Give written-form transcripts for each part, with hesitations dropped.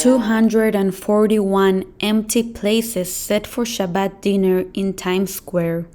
241 empty places set for Shabbat dinner in Times Square.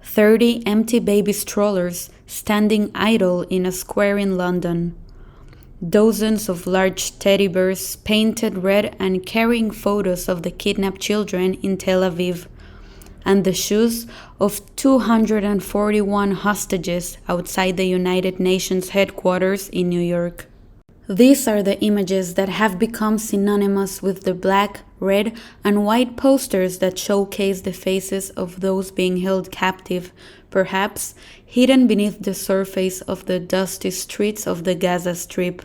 30 empty baby strollers standing idle in a square in London. Dozens of large teddy bears painted red and carrying photos of the kidnapped children in Tel Aviv. And the shoes of 241 hostages outside the United Nations headquarters in New York. These are the images that have become synonymous with the black, red, and white posters that showcase the faces of those being held captive, perhaps hidden beneath the surface of the dusty streets of the Gaza Strip.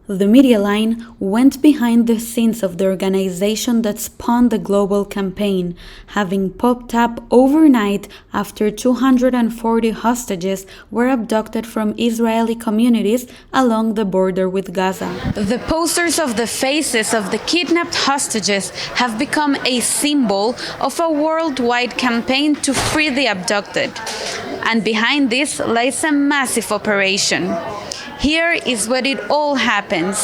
The media line went behind the scenes of the organization that spawned the global campaign, having popped up overnight after 240 hostages were abducted from Israeli communities along the border with Gaza. The posters of the faces of the kidnapped hostages have become a symbol of a worldwide campaign to free the abducted. And behind this lies a massive operation. Here is where it all happens,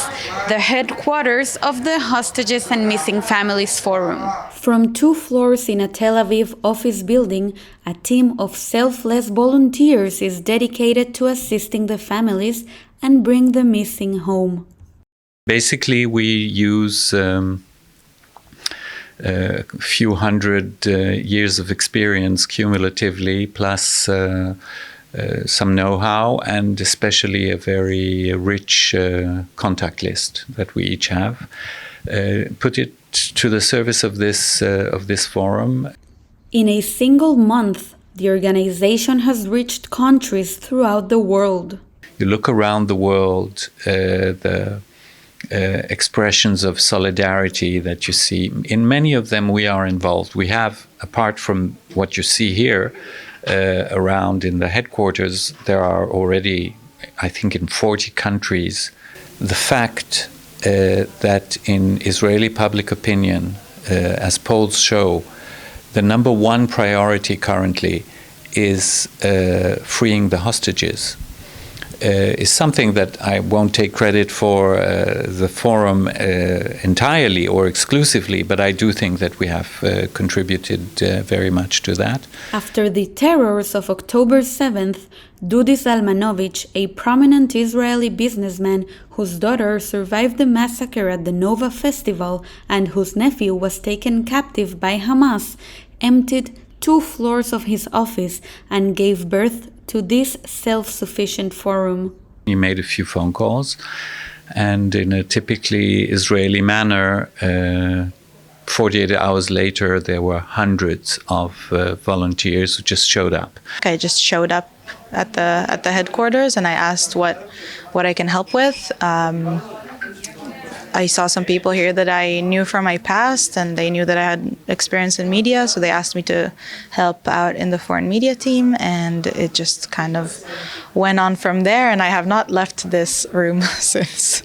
the headquarters of the Hostages and Missing Families Forum. From 2 floors in a Tel Aviv office building, a team of selfless volunteers is dedicated to assisting the families and bring the missing home. Basically, we use a few hundred years of experience cumulatively, plus some know-how, and especially a very rich contact list that we each have. Put it to the service of this forum. In a single month, the organization has reached countries throughout the world. You look around the world, the expressions of solidarity that you see, in many of them we are involved. We have, apart from what you see here, around in the headquarters, there are already, I think, in 40 countries. The fact that in Israeli public opinion, as polls show, the number one priority currently is freeing the hostages, is something that I won't take credit for the forum entirely or exclusively, but I do think that we have contributed very much to that. After the terrors of October 7th, Dudi Zalmanovich, a prominent Israeli businessman whose daughter survived the massacre at the Nova Festival and whose nephew was taken captive by Hamas, emptied 2 floors of his office and gave birth to this self-sufficient forum. He made a few phone calls, and in a typically Israeli manner, 48 hours later, there were hundreds of volunteers who just showed up. I just showed up at the headquarters, and I asked what I can help with. I saw some people here that I knew from my past, and they knew that I had experience in media, so they asked me to help out in the foreign media team, and it just kind of went on from there, and I have not left this room since.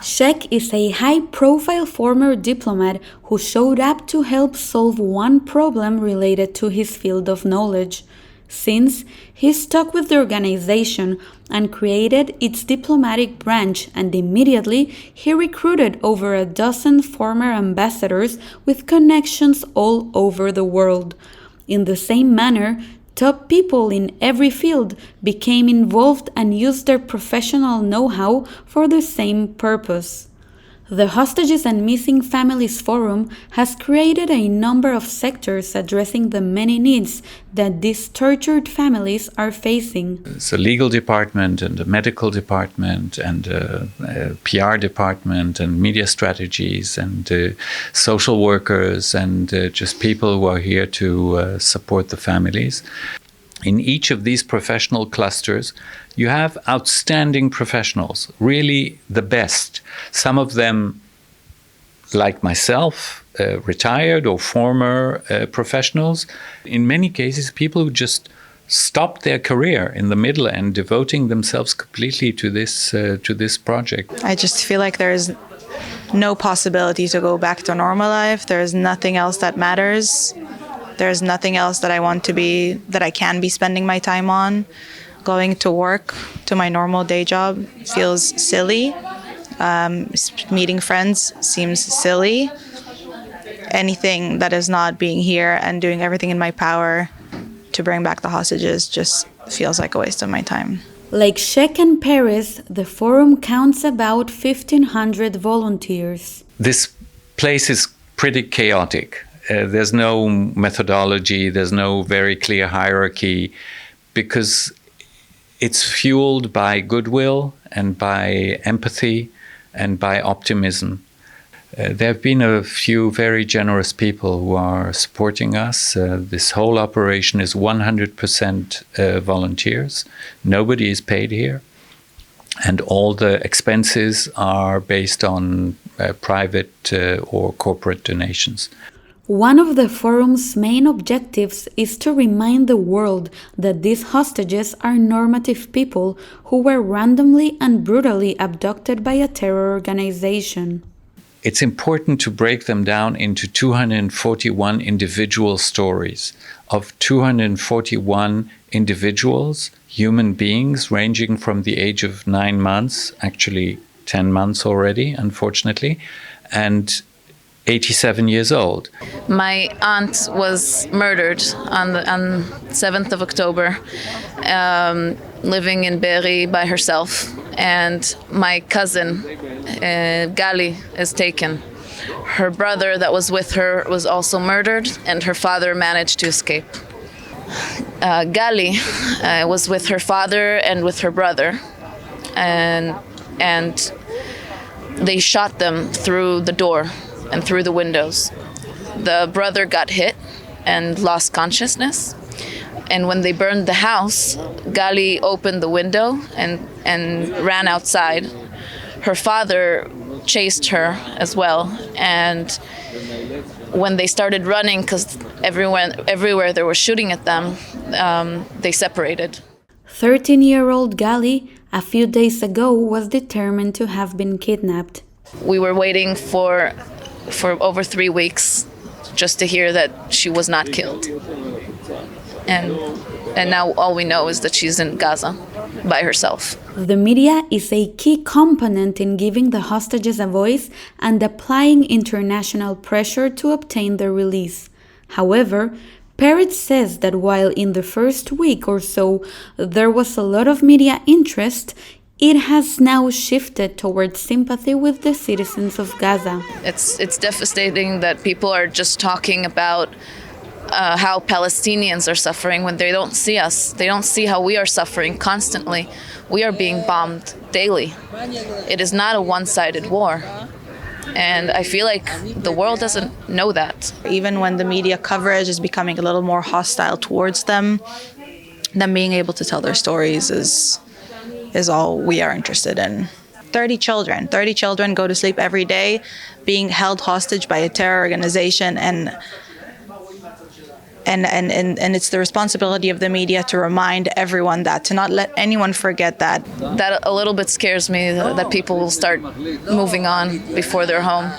Sheikh is a high-profile former diplomat who showed up to help solve one problem related to his field of knowledge. Since he stuck with the organization and created its diplomatic branch, and immediately he recruited over a dozen former ambassadors with connections all over the world. In the same manner, top people in every field became involved and used their professional know-how for the same purpose. The Hostages and Missing Families Forum has created a number of sectors addressing the many needs that these tortured families are facing. It's a legal department and a medical department and a PR department and media strategies and social workers and just people who are here to support the families. In each of these professional clusters, you have outstanding professionals, really the best. Some of them, like myself, retired or former professionals. In many cases, people who just stopped their career in the middle and devoting themselves completely to this project. I just feel like there's no possibility to go back to normal life. There's nothing else that matters. There's nothing else that I can be spending my time on. Going to work, to my normal day job, feels silly. Meeting friends seems silly. Anything that is not being here and doing everything in my power to bring back the hostages just feels like a waste of my time. Like Sheikh and Paris, the forum counts about 1,500 volunteers. This place is pretty chaotic. There's no methodology, there's no very clear hierarchy, because it's fueled by goodwill and by empathy and by optimism. There have been a few very generous people who are supporting us. This whole operation is 100% volunteers. Nobody is paid here. And all the expenses are based on private or corporate donations. One of the forum's main objectives is to remind the world that these hostages are normative people who were randomly and brutally abducted by a terror organization. It's important to break them down into 241 individual stories of 241 individuals, human beings ranging from the age of 9 months, actually 10 months already, unfortunately, and 87 years old. My aunt was murdered on 7th of October, living in Be'eri by herself. And my cousin, Gali, is taken. Her brother that was with her was also murdered, and her father managed to escape. Gali was with her father and with her brother, and they shot them through the door and through the windows. The brother got hit and lost consciousness. And when they burned the house, Gali opened the window and ran outside. Her father chased her as well. And when they started running, because everywhere they were shooting at them, they separated. 13-year-old Gali, a few days ago, was determined to have been kidnapped. We were waiting for over 3 weeks just to hear that she was not killed. And now all we know is that she's in Gaza by herself. The media is a key component in giving the hostages a voice and applying international pressure to obtain their release. However, Peretz says that while in the first week or so there was a lot of media interest, it has now shifted towards sympathy with the citizens of Gaza. It's devastating that people are just talking about how Palestinians are suffering when they don't see us. They don't see how we are suffering constantly. We are being bombed daily. It is not a one-sided war. And I feel like the world doesn't know that. Even when the media coverage is becoming a little more hostile towards them being able to tell their stories is all we are interested in. 30 children go to sleep every day being held hostage by a terror organization, and it's the responsibility of the media to remind everyone that, to not let anyone forget that. That a little bit scares me, that people will start moving on before they're home.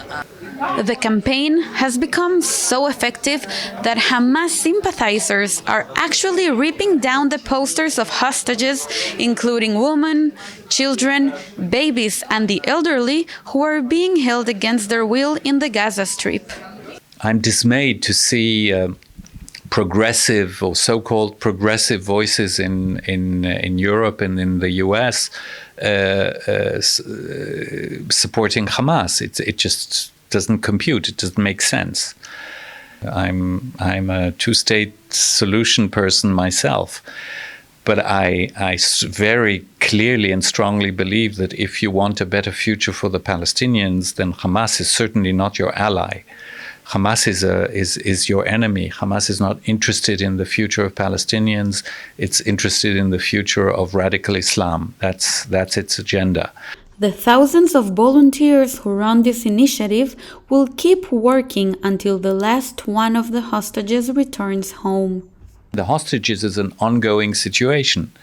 The campaign has become so effective that Hamas sympathizers are actually ripping down the posters of hostages, including women, children, babies, and the elderly who are being held against their will in the Gaza Strip. I'm dismayed to see progressive or so-called progressive voices in Europe and in the US supporting Hamas. It just doesn't compute. It doesn't make sense. I'm a two-state solution person myself, but I very clearly and strongly believe that if you want a better future for the Palestinians, then Hamas is certainly not your ally. Hamas is your enemy. Hamas is not interested in the future of Palestinians. It's interested in the future of radical Islam. That's its agenda. The thousands of volunteers who run this initiative will keep working until the last one of the hostages returns home. The hostages is an ongoing situation,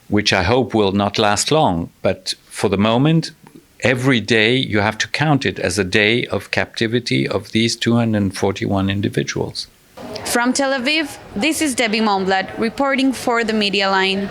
which I hope will not last long. But for the moment, every day you have to count it as a day of captivity of these 241 individuals. From Tel Aviv, this is Debbie Monblad reporting for the Media Line.